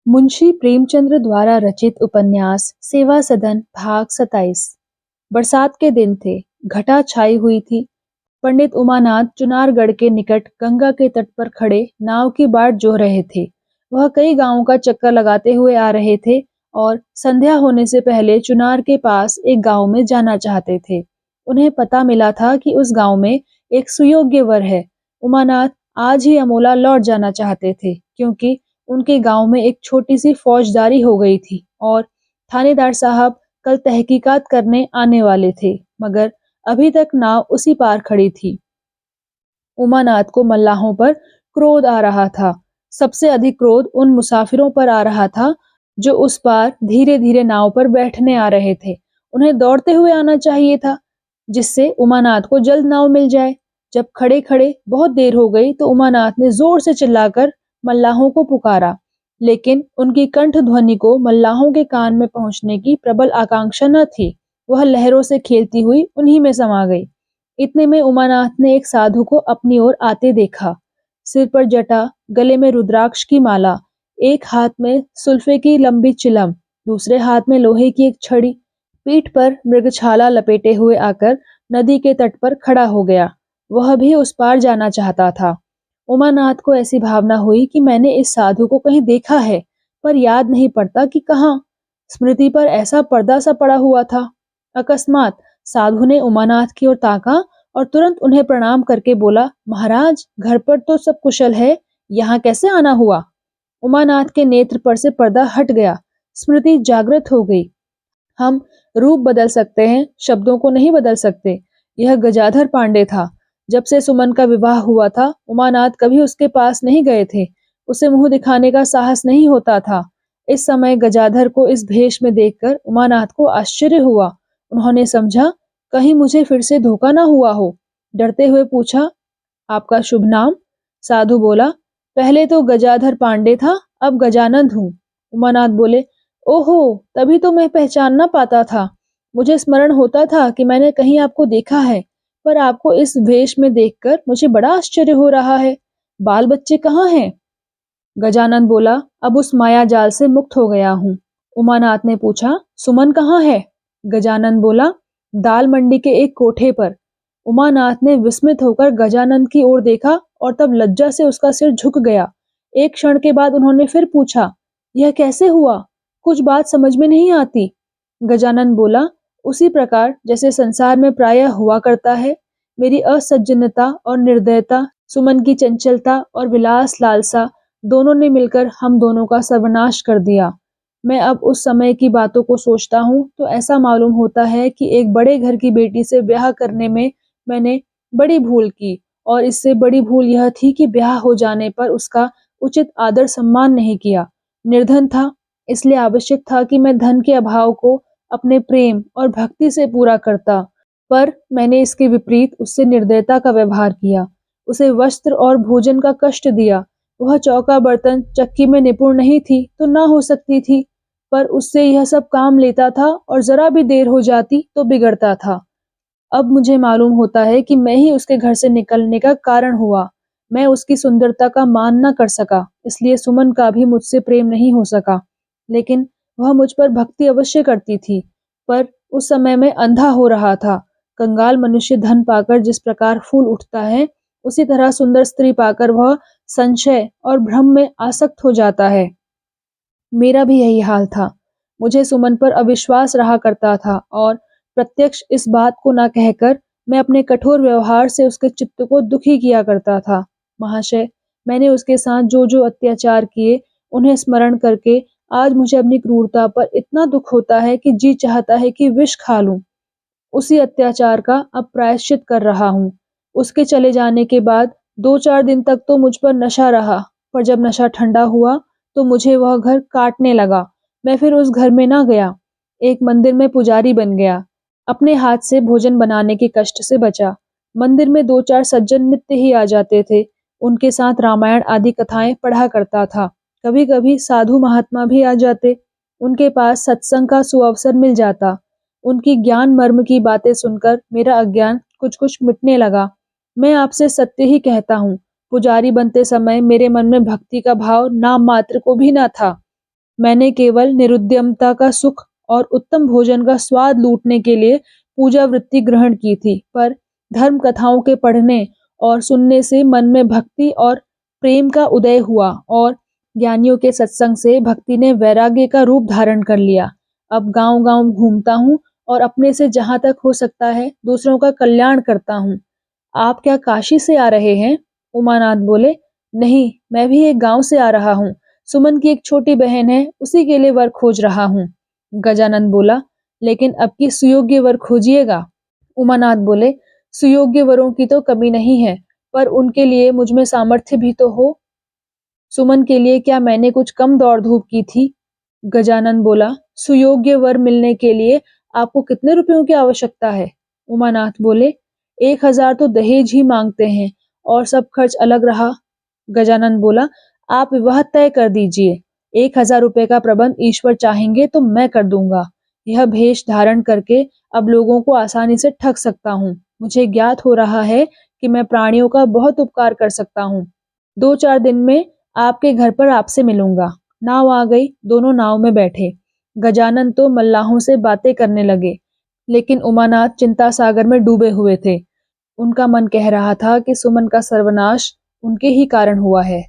मुंशी प्रेमचंद्र द्वारा रचित उपन्यास सेवा सदन भाग 27। बरसात के दिन थे। घटा छाई हुई थी। पंडित उमानाथ चुनारगढ़ के निकट गंगा के तट पर खड़े नाव की बाट जोह रहे थे। वह कई गांवों का चक्कर लगाते हुए आ रहे थे और संध्या होने से पहले चुनार के पास एक गांव में जाना चाहते थे। उन्हें पता मिला था कि उस गांव में एक सुयोग्य वर है। उमानाथ आज ही अमोला लौट जाना चाहते थे, क्योंकि उनके गांव में एक छोटी सी फौजदारी हो गई थी और थानेदार साहब कल तहकीकात करने आने वाले थे, मगर अभी तक नाव उसी पार खड़ी थी। उमानाथ को मल्लाहों पर क्रोध आ रहा था। सबसे अधिक क्रोध उन मुसाफिरों पर आ रहा था जो उस पार धीरे धीरे नाव पर बैठने आ रहे थे। उन्हें दौड़ते हुए आना चाहिए था, जिससे उमानाथ को जल्द नाव मिल जाए। जब खड़े खड़े बहुत देर हो गई तो उमानाथ ने जोर से चिल्लाकर मल्लाहों को पुकारा, लेकिन उनकी कंठ ध्वनि को मल्लाहों के कान में पहुंचने की प्रबल आकांक्षा न थी। वह लहरों से खेलती हुई उन्हीं में समा गई। इतने में उमानाथ ने एक साधु को अपनी ओर आते देखा। सिर पर जटा, गले में रुद्राक्ष की माला, एक हाथ में सुल्फे की लंबी चिलम, दूसरे हाथ में लोहे की एक छड़ी, पीठ पर मृगछाला लपेटे हुए आकर नदी के तट पर खड़ा हो गया। वह भी उस पार जाना चाहता था। उमानाथ को ऐसी भावना हुई कि मैंने इस साधु को कहीं देखा है, पर याद नहीं पड़ता कि कहाँ। स्मृति पर ऐसा पर्दा सा पड़ा हुआ था। अकस्मात साधु ने उमानाथ की ओर ताका और तुरंत उन्हें प्रणाम करके बोला, महाराज, घर पर तो सब कुशल है, यहाँ कैसे आना हुआ? उमानाथ के नेत्र पर से पर्दा हट गया। स्मृति जागृत हो गई। हम रूप बदल सकते हैं, शब्दों को नहीं बदल सकते। यह गजाधर पांडे था। जब से सुमन का विवाह हुआ था, उमानाथ कभी उसके पास नहीं गए थे। उसे मुंह दिखाने का साहस नहीं होता था। इस समय गजाधर को इस भेष में देखकर उमानाथ को आश्चर्य हुआ। उन्होंने समझा, कहीं मुझे फिर से धोखा ना हुआ हो। डरते हुए पूछा, आपका शुभ नाम? साधु बोला, पहले तो गजाधर पांडे था, अब गजानंद हूँ। उमानाथ बोले, ओहो, तभी तो मैं पहचान ना पाता था। मुझे स्मरण होता था कि मैंने कहीं आपको देखा है, पर आपको इस वेश में देखकर मुझे बड़ा आश्चर्य हो रहा है। बाल बच्चे कहाँ हैं? गजानंद बोला, अब उस माया जाल से मुक्त हो गया हूँ। उमानाथ ने पूछा, सुमन कहाँ है? गजानंद बोला, दाल मंडी के एक कोठे पर। उमानाथ ने विस्मित होकर गजानंद की ओर देखा और तब लज्जा से उसका सिर झुक गया। एक क्षण के बाद उन्होंने फिर पूछा, यह कैसे हुआ? कुछ बात समझ में नहीं आती। गजानंद बोला, उसी प्रकार जैसे संसार में प्रायः हुआ करता है। मेरी असज्जनता और निर्दयता, सुमन की चंचलता और विलास लालसा, दोनों ने मिलकर हम दोनों का सर्वनाश कर दिया। मैं अब उस समय की बातों को सोचता हूँ तो ऐसा मालूम होता है कि एक बड़े घर की बेटी से ब्याह करने में मैंने बड़ी भूल की, और इससे बड़ी भूल यह थी कि ब्याह हो जाने पर उसका उचित आदर सम्मान नहीं किया। निर्धन था, इसलिए आवश्यक था कि मैं धन के अभाव को अपने प्रेम और भक्ति से पूरा करता, पर मैंने इसके विपरीत उससे निर्दयता का व्यवहार किया। उसे वस्त्र और भोजन का कष्ट दिया। वह चौका बर्तन चक्की में निपुण नहीं थी तो ना हो सकती थी, पर उससे यह सब काम लेता था और जरा भी देर हो जाती तो बिगड़ता था। अब मुझे मालूम होता है कि मैं ही उसके घर से निकलने का कारण हुआ। मैं उसकी सुंदरता का मान न कर सका, इसलिए सुमन का भी मुझसे प्रेम नहीं हो सका। लेकिन वह मुझ पर भक्ति अवश्य करती थी, पर उस समय मैं अंधा हो रहा था। कंगाल मनुष्य धन पाकर जिस प्रकार फूल उठता है, उसी तरह सुंदर स्त्री पाकर वह संशय और भ्रम में आसक्त हो जाता है। मेरा भी यही हाल था। मुझे सुमन पर अविश्वास रहा करता था और प्रत्यक्ष इस बात को न कहकर मैं अपने कठोर व्यवहार से उसके चित्त को दुखी किया करता था। महाशय, मैंने उसके साथ जो जो अत्याचार किए, उन्हें स्मरण करके आज मुझे अपनी क्रूरता पर इतना दुख होता है कि जी चाहता है कि विष खा लूं। उसी अत्याचार का अब प्रायश्चित कर रहा हूँ। उसके चले जाने के बाद 2-4 दिन तक तो मुझ पर नशा रहा, पर जब नशा ठंडा हुआ तो मुझे वह घर काटने लगा। मैं फिर उस घर में ना गया। एक मंदिर में पुजारी बन गया। अपने हाथ से भोजन बनाने के कष्ट से बचा। मंदिर में 2-4 सज्जन नित्य ही आ जाते थे। उनके साथ रामायण आदि कथाएं पढ़ा करता था। कभी कभी साधु महात्मा भी आ जाते। उनके पास सत्संग का सुअवसर मिल जाता। उनकी ज्ञान मर्म की बातें सुनकर मेरा अज्ञान कुछ कुछ मिटने लगा। मैं आपसे सत्य ही कहता हूँ, पुजारी बनते समय मेरे मन में भक्ति का भाव नाम मात्र को भी न था। मैंने केवल निरुद्यमता का सुख और उत्तम भोजन का स्वाद लूटने के लिए पूजा वृत्ति ग्रहण की थी, पर धर्म कथाओं के पढ़ने और सुनने से मन में भक्ति और प्रेम का उदय हुआ और ज्ञानियों के सत्संग से भक्ति ने वैराग्य का रूप धारण कर लिया। अब गांव-गांव घूमता हूँ और अपने से जहाँ तक हो सकता है दूसरों का कल्याण करता हूँ। आप क्या काशी से आ रहे हैं? उमानाथ बोले, नहीं, मैं भी एक गांव से आ रहा हूँ। सुमन की एक छोटी बहन है, उसी के लिए वर खोज रहा हूँ। गजानन बोला, लेकिन अब की सुयोग्य वर खोजिएगा। उमानाथ बोले, सुयोग्य वरों की तो कमी नहीं है, पर उनके लिए मुझ में सामर्थ्य भी तो हो। सुमन के लिए क्या मैंने कुछ कम दौड़ धूप की थी? गजानन बोला, सुयोग्य वर मिलने के लिए आपको कितने रुपयों की आवश्यकता है? उमानाथ बोले, 1,000 तो दहेज ही मांगते हैं और सब खर्च अलग रहा। गजानन बोला, आप विवाह तय कर दीजिए। 1,000 रुपए का प्रबंध ईश्वर चाहेंगे तो मैं कर दूंगा। यह भेष धारण करके अब लोगों को आसानी से ठग सकता हूँ। मुझे ज्ञात हो रहा है कि मैं प्राणियों का बहुत उपकार कर सकता हूँ। 2-4 दिन में आपके घर पर आपसे मिलूंगा। नाव आ गई, दोनों नाव में बैठे। गजानन तो मल्लाहों से बातें करने लगे, लेकिन उमानाथ चिंता सागर में डूबे हुए थे। उनका मन कह रहा था कि सुमन का सर्वनाश उनके ही कारण हुआ है।